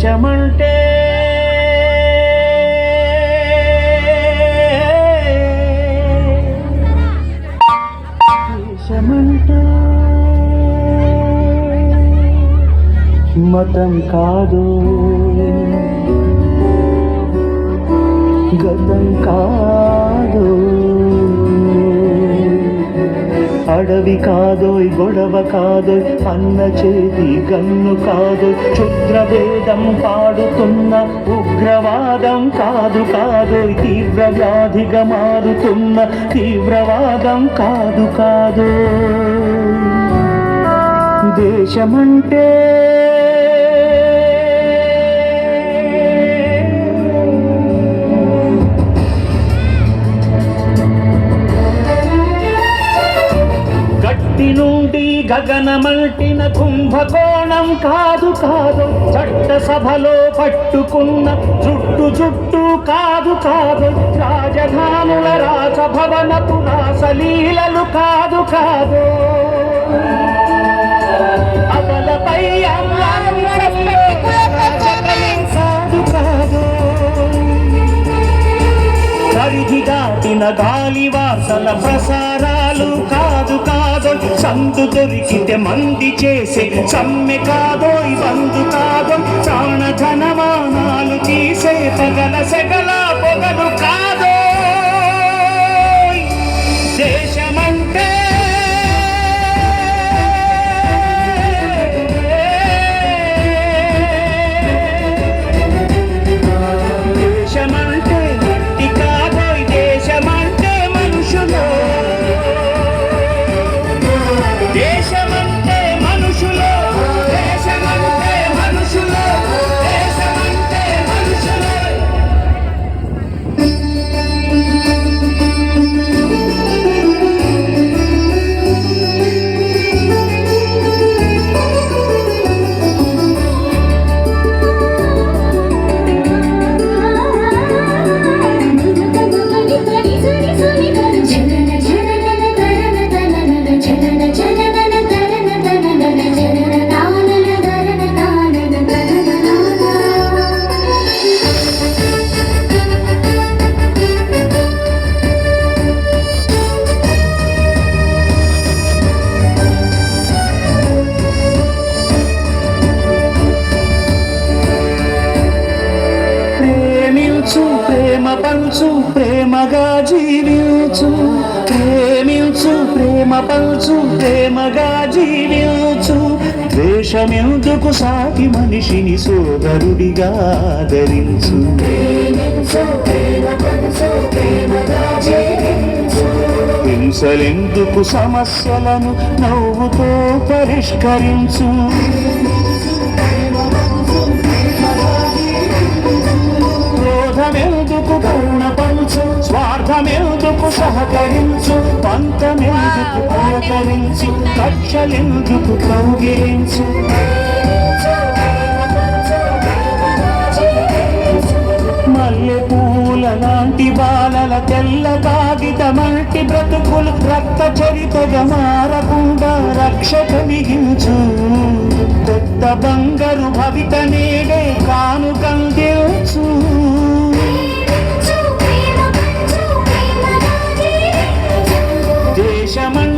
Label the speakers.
Speaker 1: దేశమంటే మతం కాదు, గతం కాదు, అడవి కాదోయ్ గొడవ కాదోయ్ అన్న చేతి గన్ను కాదు, క్షుద్రభేదం పాడుతున్న ఉగ్రవాదం కాదు కాదోయ్ తీవ్ర వ్యాధిగా మారుతున్న తీవ్రవాదం కాదు కాదు. దేశమంటే గట్టి నుండి గగనమల్టిన కుంభకోణం కాదు కాదు, చట్టసభలో పట్టుకున్న జుట్టు జుట్టు కాదు కాదు, రాజధానుల రాజభవనపు రాసలీలలు కాదు కాదు, అమలపై కాదు కాదు, పరిధి దాటిన గాలి వార్తల ప్రసారాలు కాదు కాదు, సందు దొరికితే మంది చేసే సమ్మె కాదోయ్ బంధు కాదు, ప్రాణధనమానాలు తీసే పగల సెగల పొగలు కాదు. దేశమంటే ప్రేమ పంచు ప్రేమగా జీవించు, ప్రేమించు ప్రేమ పంచు ప్రేమగా జీవించు, ద్వేషమెందుకు సాటి మనిషిని సోదరుడిగా ఆదరించు, హింసలెందుకు సమస్యలను నవ్వుతో పరిష్కరించు, క్రోధమెందుకు పూర్ణపరుచు, స్వార్థమెందుకు సహకరించు, పంతమెందుకు పులకరించు, కక్షలెందుకు కౌగిలించు, మల్లెపూల లాంటి బాలల తెల్ల కాగితమంటి బ్రతుకులు రక్త చరితగా మారకుండా రక్ష కలిగించు, కొత్త బంగారు భవిత నేడే కానుకందించు.